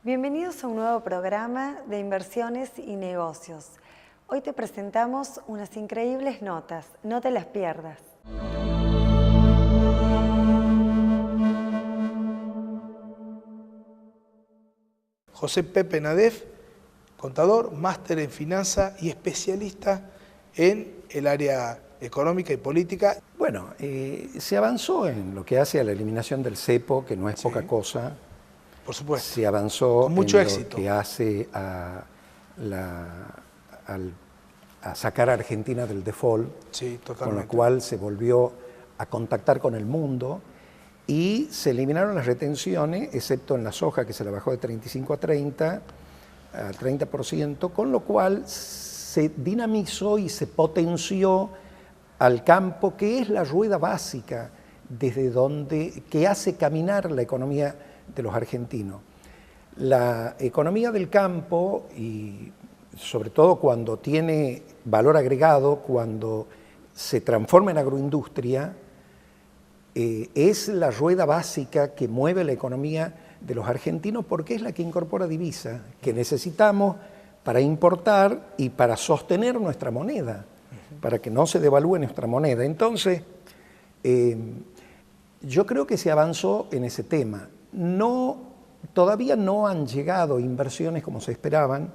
Bienvenidos a un nuevo programa de inversiones y negocios. Hoy te presentamos unas increíbles notas, no te las pierdas. José Pepe Nadef, contador, máster en finanzas y especialista en el área económica y política. Bueno, se avanzó en lo que hace a la eliminación del cepo, que no es poca cosa. Por supuesto. Se avanzó con mucho en éxito. lo que hace a sacar a Argentina del default, Sí, con totalmente. lo cual se volvió a contactar con el mundo y se eliminaron las retenciones, excepto en la soja, que se la bajó de 35 a 30%, con lo cual se dinamizó y se potenció al campo, que es la rueda básica que hace caminar la economía de los argentinos. La economía del campo, y sobre todo cuando tiene valor agregado, cuando se transforma en agroindustria, es la rueda básica que mueve la economía de los argentinos, porque es la que incorpora divisas que necesitamos para importar y para sostener nuestra moneda, para que no se devalúe nuestra moneda. Entonces, yo creo que se avanzó en ese tema. Todavía no han llegado inversiones como se esperaban,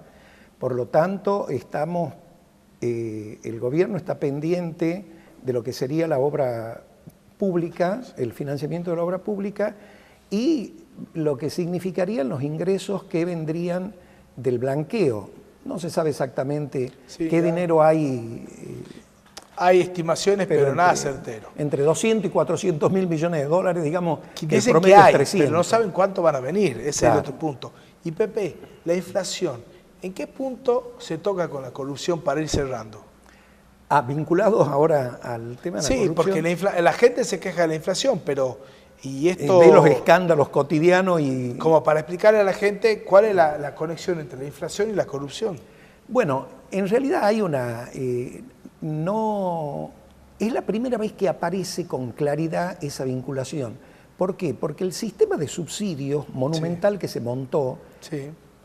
por lo tanto el gobierno está pendiente de lo que sería la obra pública, el financiamiento de la obra pública y lo que significarían los ingresos que vendrían del blanqueo. No se sabe exactamente qué dinero hay. Hay estimaciones, pero nada certero. Entre 200 y 400 mil millones de dólares, digamos, que el Dicen promedio que hay, es 300. pero no saben cuánto van a venir, ese Claro. es el otro punto. Y Pepe, la inflación, ¿en qué punto se toca con la corrupción para ir cerrando? Vinculados ahora al tema de la corrupción. Sí, porque la gente se queja de la inflación, pero y esto de los escándalos cotidianos y... como para explicarle a la gente cuál es la conexión entre la inflación y la corrupción. Bueno, en realidad hay es la primera vez que aparece con claridad esa vinculación. ¿Por qué? Porque el sistema de subsidios monumental que se montó,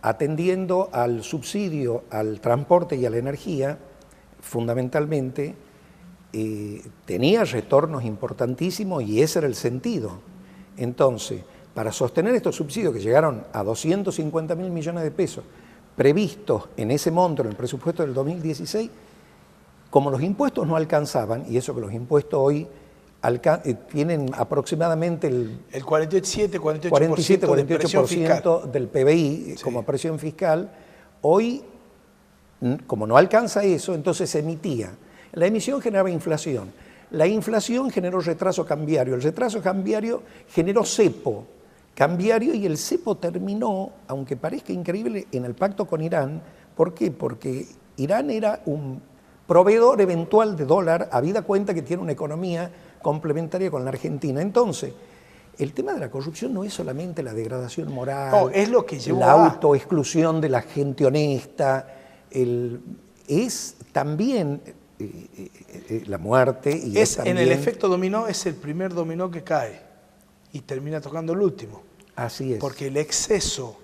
atendiendo al subsidio al transporte y a la energía, fundamentalmente, tenía retornos importantísimos y ese era el sentido. Entonces, para sostener estos subsidios que llegaron a 250 mil millones de pesos, previstos en ese monto en el presupuesto del 2016, como los impuestos no alcanzaban, y eso que los impuestos hoy tienen aproximadamente el 47-48% del PBI como presión fiscal, hoy, como no alcanza eso, entonces se emitía. La emisión generaba inflación. La inflación generó retraso cambiario. El retraso cambiario generó cepo cambiario y el cepo terminó, aunque parezca increíble, en el pacto con Irán. ¿Por qué? Porque Irán era un proveedor eventual de dólar, habida cuenta que tiene una economía complementaria con la Argentina. Entonces, el tema de la corrupción no es solamente la degradación moral, no, es lo que llevó la autoexclusión de la gente honesta, es también la muerte. Y en el efecto dominó, es el primer dominó que cae y termina tocando el último. Así es. Porque el exceso,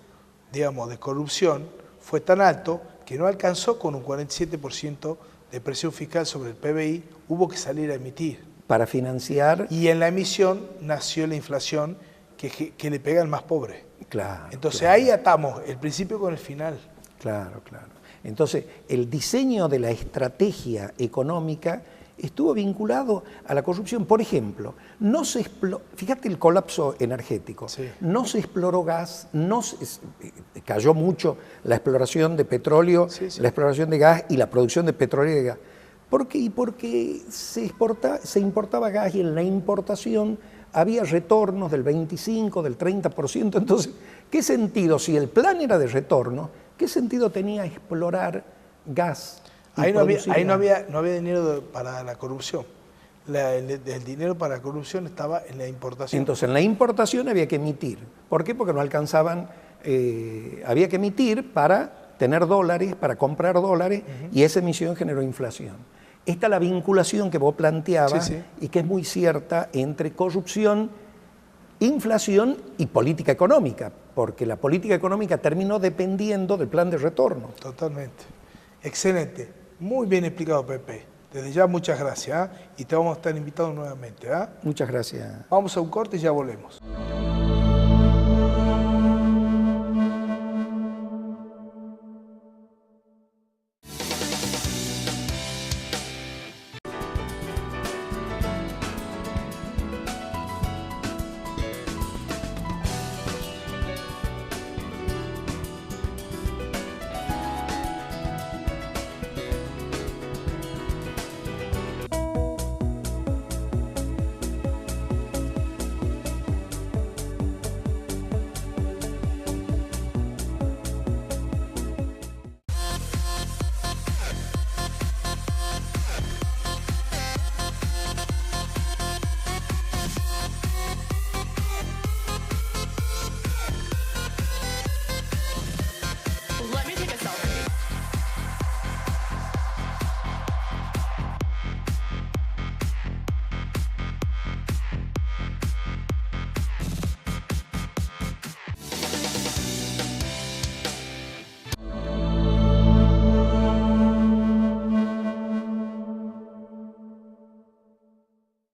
digamos, de corrupción fue tan alto que no alcanzó con un 47% de presión fiscal sobre el PBI, hubo que salir a emitir. Para financiar. Y en la emisión nació la inflación que le pega al más pobre. Claro. Entonces claro. ahí atamos el principio con el final. Claro, claro. Entonces, el diseño de la estrategia económica estuvo vinculado a la corrupción. Por ejemplo, fíjate el colapso energético, no se exploró gas, cayó mucho la exploración de petróleo, la exploración de gas y la producción de petróleo y de gas. ¿Por qué? Porque se importaba gas y en la importación había retornos del 25%, del 30%. Entonces, ¿qué sentido? Si el plan era de retorno, ¿qué sentido tenía explorar gas? Ahí no había dinero para la corrupción. El dinero para la corrupción estaba en la importación. Entonces, en la importación había que emitir. ¿Por qué? Porque no alcanzaban, había que emitir para tener dólares, para comprar dólares, y esa emisión generó inflación. Esta es la vinculación que vos planteabas y que es muy cierta entre corrupción inflación y política económica, porque la política económica terminó dependiendo del plan de retorno. Totalmente. Excelente. Muy bien explicado, Pepe. Desde ya, muchas gracias. Y te vamos a estar invitados nuevamente. Muchas gracias. Vamos a un corte y ya volvemos.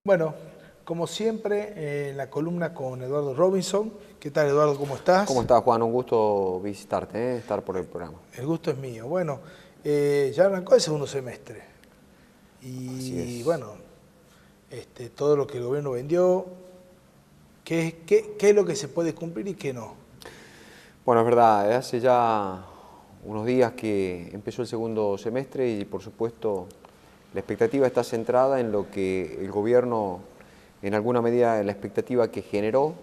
Bueno, como siempre, en la columna con Eduardo Robinson. ¿Qué tal, Eduardo? ¿Cómo estás? ¿Cómo estás, Juan? Un gusto visitarte, estar por el programa. El gusto es mío. Bueno, ya arrancó el segundo semestre. Y bueno, todo lo que el gobierno vendió, ¿qué es lo que se puede cumplir y qué no? Bueno, es verdad, hace ya unos días que empezó el segundo semestre y, por supuesto, la expectativa está centrada en lo que el gobierno, en alguna medida, en la expectativa que generó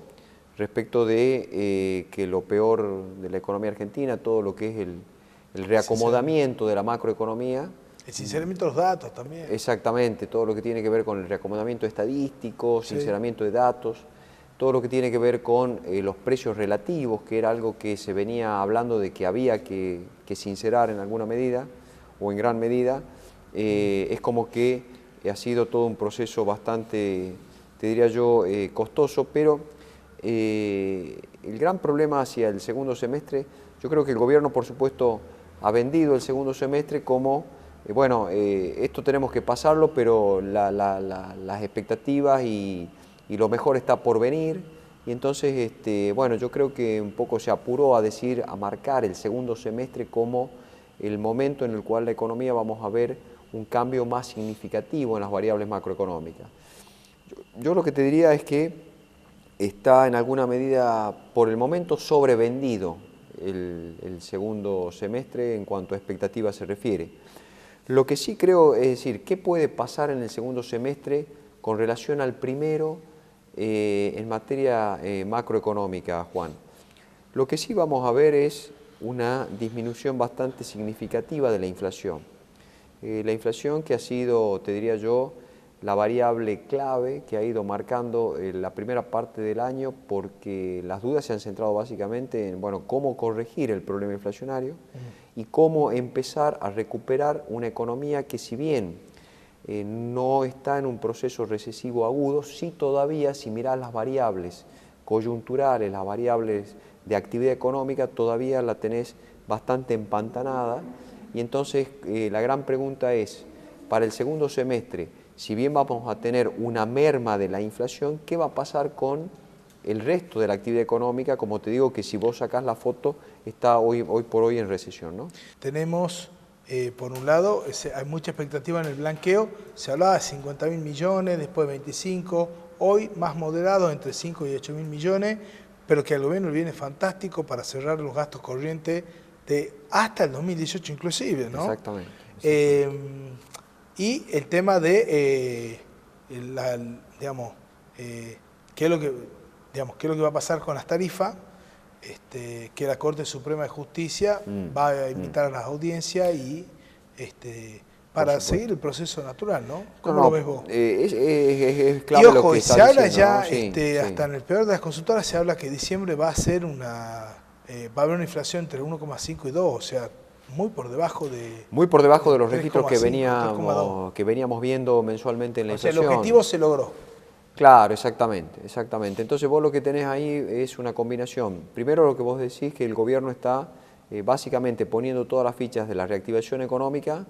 respecto de que lo peor de la economía argentina, todo lo que es el reacomodamiento de la macroeconomía. El sinceramiento de los datos también. Exactamente, todo lo que tiene que ver con el reacomodamiento estadístico, sinceramiento de datos, todo lo que tiene que ver con los precios relativos, que era algo que se venía hablando de que había que sincerar en alguna medida o en gran medida. Es como que ha sido todo un proceso bastante, te diría yo, costoso, pero el gran problema hacia el segundo semestre, yo creo que el gobierno, por supuesto, ha vendido el segundo semestre como, bueno, esto tenemos que pasarlo, pero las expectativas y lo mejor está por venir. Y entonces, bueno, yo creo que un poco se apuró a marcar el segundo semestre como el momento en el cual la economía vamos a ver un cambio más significativo en las variables macroeconómicas. Yo lo que te diría es que está en alguna medida, por el momento, sobrevendido el segundo semestre en cuanto a expectativas se refiere. Lo que sí creo es decir, ¿qué puede pasar en el segundo semestre con relación al primero en materia macroeconómica, Juan? Lo que sí vamos a ver es una disminución bastante significativa de la inflación. La inflación que ha sido, te diría yo, la variable clave que ha ido marcando la primera parte del año, porque las dudas se han centrado básicamente en, bueno, cómo corregir el problema inflacionario y cómo empezar a recuperar una economía que, si bien no está en un proceso recesivo agudo, sí todavía, si mirás las variables coyunturales, las variables de actividad económica, todavía la tenés bastante empantanada. Y entonces la gran pregunta es, para el segundo semestre, si bien vamos a tener una merma de la inflación, ¿qué va a pasar con el resto de la actividad económica? Como te digo, que si vos sacás la foto, está hoy por hoy en recesión, ¿no? Tenemos, por un lado, hay mucha expectativa en el blanqueo. Se hablaba de 50.000 millones, después 25, hoy más moderado, entre 5 y 8.000 millones, pero que al gobierno le viene fantástico para cerrar los gastos corrientes hasta el 2018 inclusive, ¿no? Exactamente. Y el tema de, qué es lo que va a pasar con las tarifas, que la Corte Suprema de Justicia va a invitar a las audiencias y para seguir el proceso natural, ¿no? ¿Cómo lo ves vos? Es clave y ojo, lo que y está se habla diciendo, ya, ¿no? Sí, hasta en el peor de las consultoras se habla que diciembre va a ser va a haber una inflación entre 1,5 y 2, o sea, muy por debajo de... Muy por debajo de los 3,5, registros que veníamos viendo mensualmente en la inflación. O sea, el objetivo se logró. Claro, exactamente, exactamente. Entonces vos lo que tenés ahí es una combinación. Primero lo que vos decís, que el gobierno está básicamente poniendo todas las fichas de la reactivación económica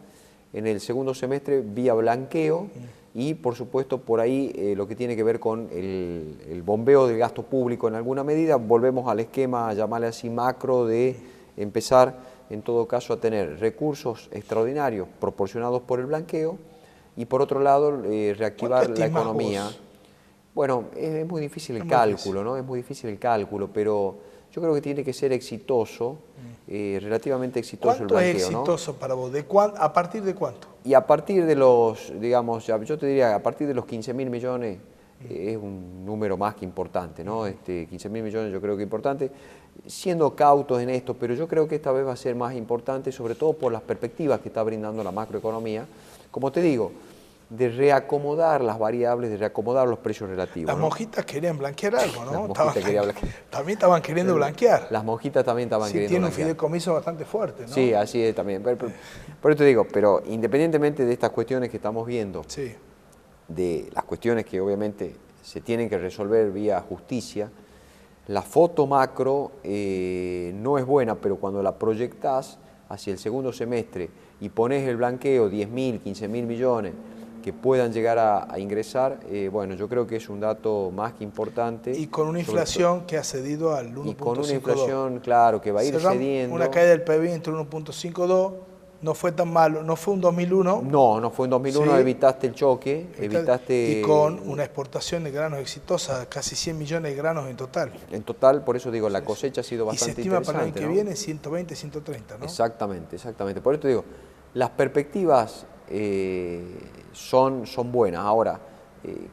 en el segundo semestre vía blanqueo y por supuesto por ahí lo que tiene que ver con el bombeo del gasto público en alguna medida. Volvemos al esquema, llamarle así macro, de empezar en todo caso a tener recursos extraordinarios proporcionados por el blanqueo y por otro lado reactivar la economía. Vos? Bueno, es muy difícil el cálculo, ¿no? Es muy difícil el cálculo, pero yo creo que tiene que ser exitoso, relativamente exitoso el blanqueo, ¿Cuánto es exitoso, ¿no? para vos? ¿A partir de cuánto? Y a partir de los, digamos, yo te diría, a partir de los 15.000 millones es un número más que importante, ¿no? 15.000 millones yo creo que es importante, siendo cautos en esto, pero yo creo que esta vez va a ser más importante, sobre todo por las perspectivas que está brindando la macroeconomía. Como te digo, de reacomodar las variables, de reacomodar los precios relativos. Las ¿no? monjitas querían blanquear algo, ¿no? Las monjitas querían blanquear. También estaban queriendo blanquear. Las monjitas también estaban Sí, queriendo tiene un blanquear. fideicomiso bastante fuerte, ¿no? Sí, así es también. Por eso te digo, pero independientemente de estas cuestiones que estamos viendo, Sí. de las cuestiones que obviamente se tienen que resolver vía justicia, la foto macro no es buena, pero cuando la proyectás hacia el segundo semestre y pones el blanqueo 10.000, 15.000 millones que puedan llegar a ingresar, bueno, yo creo que es un dato más que importante. Y con una inflación que ha cedido al 1.52. Y con una inflación, claro, que va a ir cediendo. Una caída del PIB entre 1.52, no fue tan malo, no fue un 2001. No fue en 2001, Sí. evitaste el choque, evitaste... Y con una exportación de granos exitosa, casi 100 millones de granos en total. En total, por eso digo, la cosecha ha sido Y se bastante estima para el año interesante, que ¿no? viene 120, 130, ¿no? Exactamente, exactamente. Por eso te digo, las perspectivas son buenas. Ahora,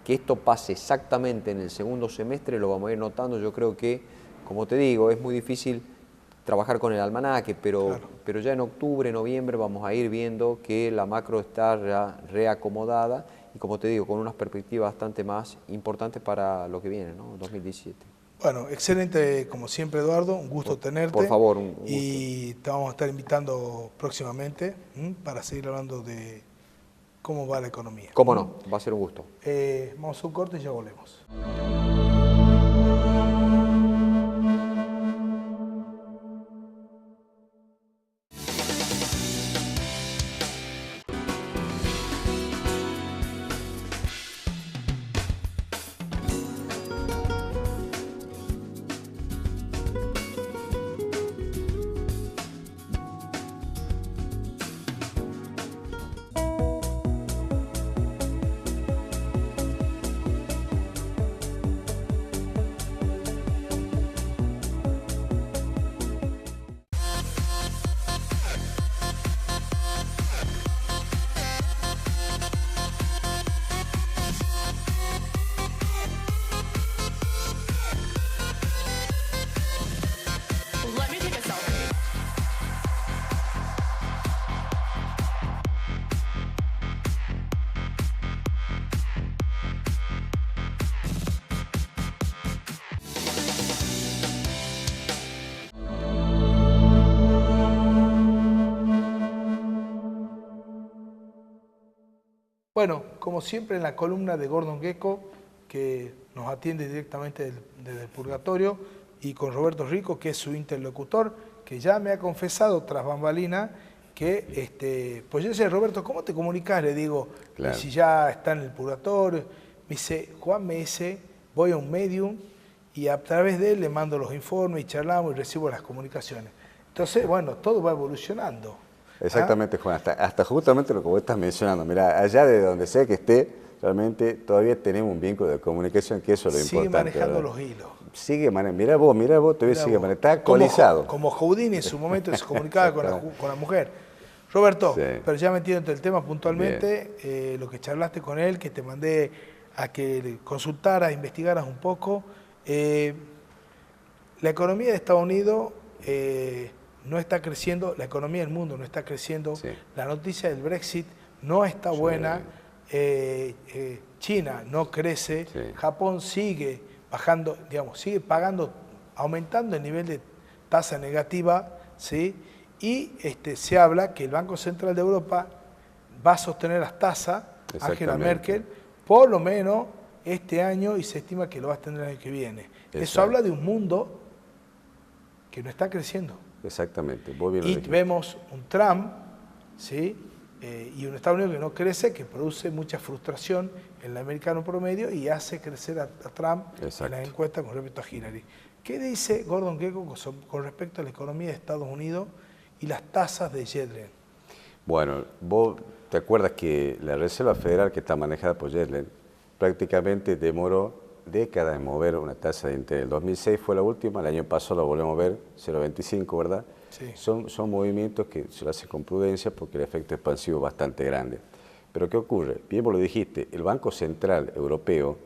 que esto pase exactamente en el segundo semestre lo vamos a ir notando. Yo creo que, como te digo, es muy difícil trabajar con el almanaque, pero ya en octubre, noviembre vamos a ir viendo que la macro está reacomodada y, como te digo, con unas perspectivas bastante más importantes para lo que viene, ¿no? 2017. Bueno, excelente como siempre, Eduardo, un gusto tenerte. Por favor, un gusto. Y te vamos a estar invitando próximamente para seguir hablando de cómo va la economía. ¿Cómo no? Va a ser un gusto. Vamos a un corte y ya volvemos. Let me take a selfie. Bueno, como siempre en la columna de Gordon Gekko, que nos atiende directamente desde el Purgatorio, y con Roberto Rico, que es su interlocutor, que ya me ha confesado tras bambalina que, pues yo decía, Roberto, ¿cómo te comunicas? Le digo, Claro. si ya está en el Purgatorio. Me dice, Juan me dice, voy a un medium y a través de él le mando los informes y charlamos y recibo las comunicaciones. Entonces, bueno, todo va evolucionando. Exactamente, Juan, hasta justamente lo que vos estás mencionando. Mira, allá de donde sea que esté, realmente todavía tenemos un vínculo de comunicación, que eso es lo Sigue importante. manejando ¿verdad? los hilos. Sigue manejando, mira vos, todavía sigue manejando, está Como actualizado. Como Houdini en su momento se comunicaba con la mujer. Roberto, Sí. pero ya metiéndote el tema puntualmente, lo que charlaste con él, que te mandé a que le consultaras, investigaras un poco. La economía de Estados Unidos no está creciendo, la economía del mundo no está creciendo, Sí. la noticia del Brexit no está buena, China no crece, Sí. Japón sigue bajando, digamos, sigue pagando, aumentando el nivel de tasa negativa, ¿sí? Y se habla que el Banco Central de Europa va a sostener las tasas, Angela Exactamente. Merkel, por lo menos este año y se estima que lo va a tener el año que viene. Eso Exacto. habla de un mundo que no está creciendo. Exactamente, vos bien lo Y dijiste. vemos un Trump, ¿sí? Y un Estados Unidos que no crece, que produce mucha frustración en el americano promedio y hace crecer a Trump Exacto. en las encuestas con respecto a Hillary. ¿Qué dice Gordon Gekko con respecto a la economía de Estados Unidos y las tasas de Yellen? Bueno, vos te acuerdas que la Reserva Federal, que está manejada por Yellen, prácticamente demoró décadas en mover una tasa de interés. El 2006 fue la última, el año pasado la volvemos a ver, 0,25, ¿verdad? Sí. Son movimientos que se lo hacen con prudencia porque el efecto expansivo es bastante grande. Pero ¿qué ocurre? Bien vos lo dijiste, el Banco Central Europeo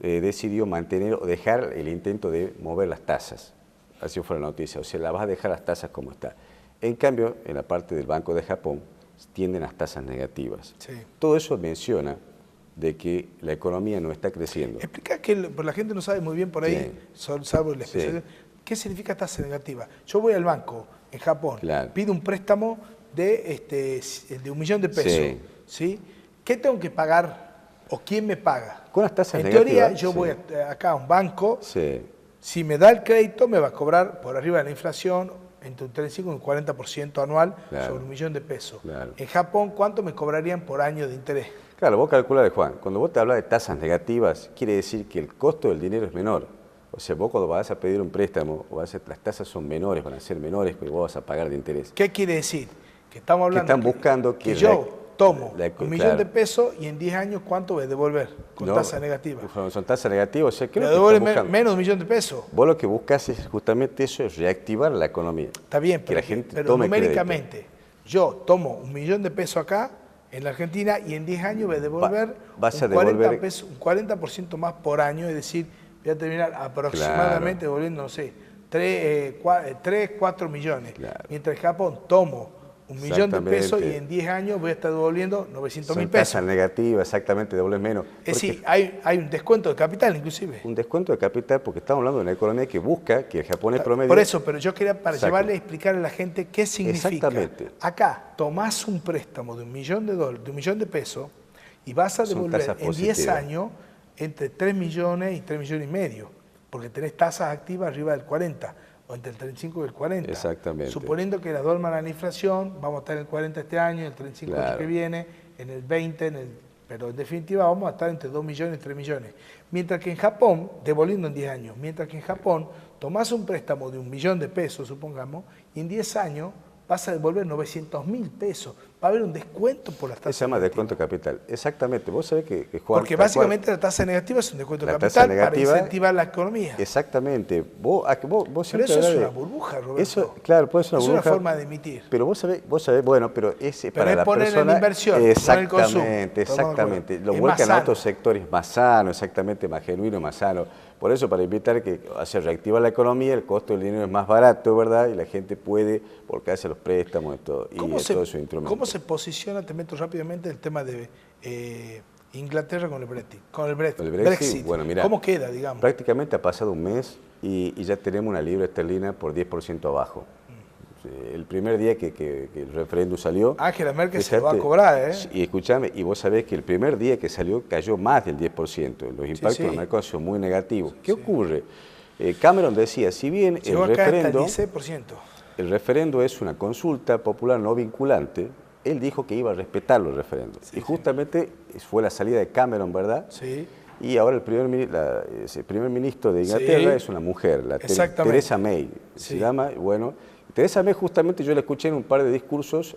decidió mantener o dejar el intento de mover las tasas. Así fue la noticia, o sea, la vas a dejar las tasas como está. En cambio, en la parte del Banco de Japón, tienden las tasas negativas. Sí. Todo eso menciona de que la economía no está creciendo. Explica que pues la gente no sabe muy bien por ahí, salvo el Sí. especialista, ¿qué significa tasa negativa? Yo voy al banco en Japón, Claro. pido un préstamo de $1 millón de pesos, Sí. ¿sí? ¿Qué tengo que pagar o quién me paga? Con las tasas en negativas, teoría, yo sí. voy acá a un banco, Sí, si me da el crédito, me va a cobrar por arriba de la inflación entre un 35 y un 40% anual Claro. sobre $1 millón de pesos. Claro. En Japón, ¿cuánto me cobrarían por año de interés? claro, vos calculás, Juan, cuando vos te hablas de tasas negativas, quiere decir que el costo del dinero es menor. O sea, vos cuando vas a pedir un préstamo, las tasas son menores, van a ser menores que vos vas a pagar de interés. ¿Qué quiere decir? Que estamos hablando están buscando que yo tomo la- $1 millón claro. de pesos y en 10 años, ¿cuánto voy a devolver con No, tasa negativa? Son tasas negativas, o sea, ¿qué es Me lo que devuelve están buscando? menos de $1 millón de pesos. Vos lo que buscas es justamente eso, es reactivar la economía. Está bien, que pero, la gente pero tome numéricamente, yo tomo $1 millón de pesos acá, en la Argentina, y en 10 años voy a devolver, vas a un 40 devolver- pesos, un 40% más por año, es decir, voy a terminar aproximadamente devolviendo, no sé, 3, 4 millones. Claro. Mientras en Japón tomo $1 millón de pesos y Exactamente. en 10 años voy a estar devolviendo 900 Son mil pesos. tasas negativas, exactamente, dobles menos. Es Porque decir, hay un descuento de capital inclusive. un descuento de capital, porque estamos hablando de una economía que busca que el japonés promedio... Por eso, pero yo quería para Exacto. llevarle a explicar a la gente qué significa. Exactamente. Acá tomás un préstamo de $1 millón de $1 millón de pesos y vas a Son devolver tasas en 10 positivas. años entre 3 millones y 3 millones y medio, porque tenés tasas activas arriba del 40 o entre el 35 y el 40. Exactamente. Suponiendo que la dolman a la inflación, vamos a estar en el 40 este año, en el 35 el año Claro. que viene, en el 20, pero en definitiva vamos a estar entre 2 millones y 3 millones. Mientras que en Japón, devolviendo en 10 años, mientras que en Japón tomás un préstamo de $1 millón de pesos, supongamos, y en 10 años vas a devolver 900 mil pesos. Va a haber un descuento por las tasas. Se llama negativas. descuento de capital. Exactamente. Vos sabés que Juan... Porque tal básicamente la tasa negativa es un descuento de La tasa capital para negativa- incentivar la economía. Exactamente. Vos Pero siempre eso es hablás una de- burbuja, Roberto. Eso, claro, puede ser una Es burbuja. una forma de emitir. Pero vos sabés, bueno, pero ese Pero para es la poner en persona... inversión, no en el consumo. Exactamente, Estamos de acuerdo. exactamente. Lo Es vuelcan más a otros sano. sectores más sano, exactamente, más genuino, más sano. Por eso, para evitar que se reactiva la economía, el costo del dinero es más barato, ¿verdad? Y la gente puede volcarse a los préstamos y todo, ¿Cómo y todos sus instrumentos. ¿Cómo se posiciona, te meto rápidamente, el tema de Inglaterra con el Brexit? Con el Brexit. Bueno, mirá, ¿Cómo queda, digamos? prácticamente ha pasado un mes y ya tenemos una libra esterlina por 10% abajo. El primer día que el referéndum salió... Angela Merkel se lo va a fíjate, cobrar, ¿eh? Y escúchame, y vos sabés que el primer día que salió cayó más del 10%. Los impactos sí. en el mercado son muy negativos. ¿Qué ocurre? Cameron decía, si bien Llegó el acá hasta el referendo... 16%. El referendo es una consulta popular no vinculante. Él dijo que iba a respetar los referendos. Y justamente fue la salida de Cameron, ¿verdad? Sí. Y ahora el primer ministro de Inglaterra Sí. es una mujer, la Exactamente. Theresa May. Sí. Se llama, bueno, Theresa May justamente yo la escuché en un par de discursos,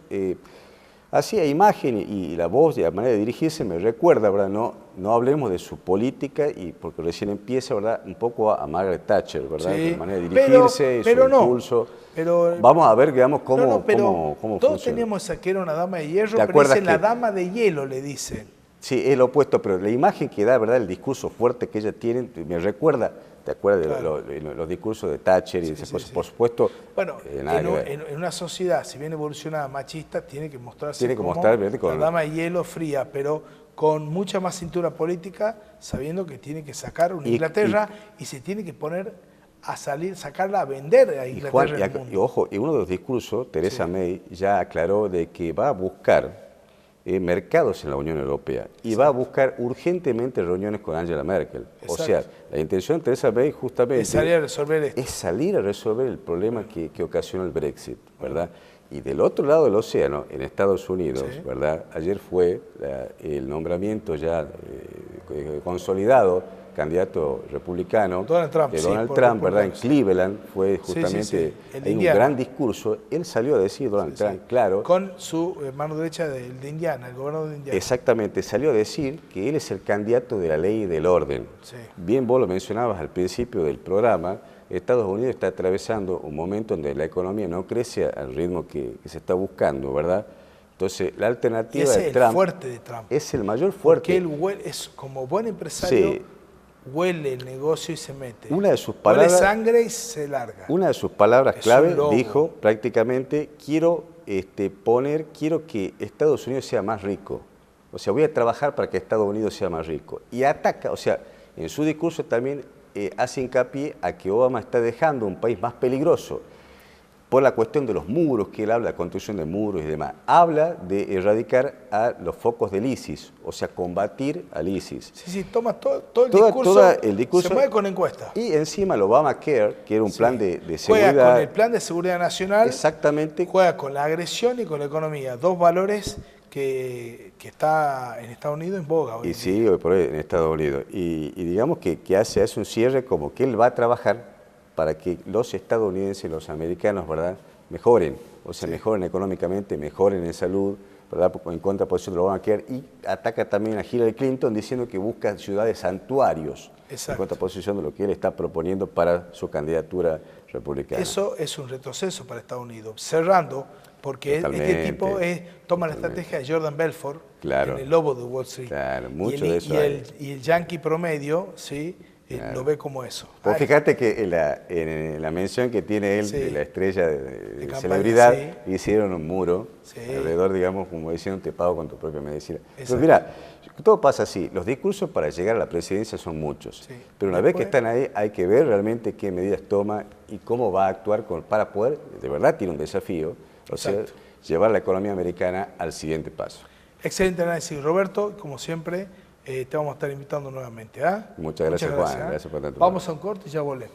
hacía imagen y la voz y la manera de dirigirse me recuerda, ¿verdad? No hablemos de su política, y porque recién empieza, ¿verdad? Un poco a Margaret Thatcher, ¿verdad? Sí, La manera de pero- dirigirse y pero su no, impulso. pero- Vamos a ver, digamos, cómo, No, pero cómo todos funciona. teníamos esa que era una dama de hierro, ¿Te pero acuerdas dicen la que- dama de hielo, le dicen. Sí, es lo opuesto, pero la imagen que da, ¿verdad? El discurso fuerte que ella tiene, me recuerda, ¿te acuerdas de Claro. los discursos de Thatcher y de esas cosas? Por supuesto, Bueno, nada que ver. en una sociedad, si bien evolucionada machista, tiene que mostrarse Tiene que como mostrar, ¿verdad? la dama de hielo fría, pero con mucha más cintura política, sabiendo que tiene que sacar una Y- Inglaterra y se tiene que poner a salir, sacarla a vender a Y, Inglaterra Juan, en el mundo. y ojo, en uno de los discursos, Theresa May ya aclaró de que va a buscar mercados en la Unión Europea y va a buscar urgentemente reuniones con Angela Merkel. Exacto. O sea, la intención de Theresa May justamente Es salir a resolver esto. es salir a resolver el problema que ocasionó el Brexit, ¿verdad? Y del otro lado del océano, en Estados Unidos, Sí. ¿verdad? Ayer fue el nombramiento ya consolidado, candidato republicano Donald Trump, de sí, Donald por Trump, ¿verdad? En republicano, Cleveland fue justamente, sí. El de hay un Indiana. gran discurso, él salió a decir, Donald Sí, Trump, sí. claro, Con su mano derecha de Indiana, el gobernador de Indiana. exactamente, salió a decir que él es el candidato de la ley y del orden. Sí. Bien, vos lo mencionabas al principio del programa, Estados Unidos está atravesando un momento donde la economía no crece al ritmo que se está buscando, ¿verdad? Entonces, la Y alternativa ese de es Trump el fuerte de Trump. es el mayor Porque fuerte. él huele, es como buen empresario, Sí. huele el negocio y se mete. Una de sus Huele palabras- sangre y se larga. Una de sus palabras Es clave un lobo. dijo prácticamente, quiero que Estados Unidos sea más rico. O sea, voy a trabajar para que Estados Unidos sea más rico. Y ataca, o sea, en su discurso también hace hincapié a que Obama está dejando un país más peligroso por la cuestión de los muros, que él habla de construcción de muros y demás. Habla de erradicar a los focos del ISIS, o sea, combatir al ISIS. Sí, toma todo el Toda- discurso, toda el discurso- se mueve con encuesta. Y encima el Obamacare, que era un Sí. plan de Juega seguridad. con el plan de seguridad nacional, Exactamente. juega con la agresión y con la economía. Dos valores que está en Estados Unidos en boga hoy. Y en sí, día. hoy por hoy en Estados Unidos. Y digamos que hace un cierre como que él va a trabajar para que los estadounidenses, los americanos, ¿verdad?, mejoren. O sea, mejoren económicamente, mejoren en salud, ¿verdad?, en contraposición de lo Obamacare. Y ataca también a Hillary Clinton diciendo que busca ciudades santuarios. Exacto. En contraposición de lo que él está proponiendo para su candidatura republicana. Eso es un retroceso para Estados Unidos. Cerrando, porque este Totalmente, tipo toma la estrategia de Jordan Belfort, Claro. en el lobo de Wall Street. Claro, mucho y el, de eso y hay. el, y el yankee promedio, ¿sí? Lo ve como eso. Vos Ay, fíjate que en la mención que tiene él Sí. de la estrella de campaña, celebridad, sí. hicieron un muro Sí. alrededor, digamos, como diciendo, te pago con tu propia medicina. Pero Exacto. mira, todo pasa así. Los discursos para llegar a la presidencia son muchos. Sí. Pero una vez que Después- están ahí, hay que ver realmente qué medidas toma y cómo va a actuar para poder, de verdad tiene un desafío, o sea, Exacto. llevar la economía americana al siguiente paso. Excelente análisis, Roberto. Como siempre, te vamos a estar invitando nuevamente. ¿Ah? Muchas gracias, Juan. ¿ah? Gracias por tanto. Vamos a un corte y ya volvemos.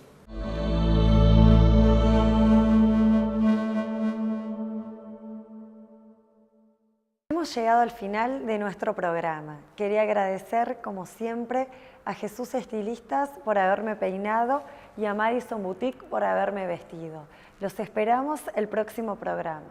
Hemos llegado al final de nuestro programa. Quería agradecer, como siempre, a Jesús Estilistas por haberme peinado y a Madison Boutique por haberme vestido. Los esperamos el próximo programa.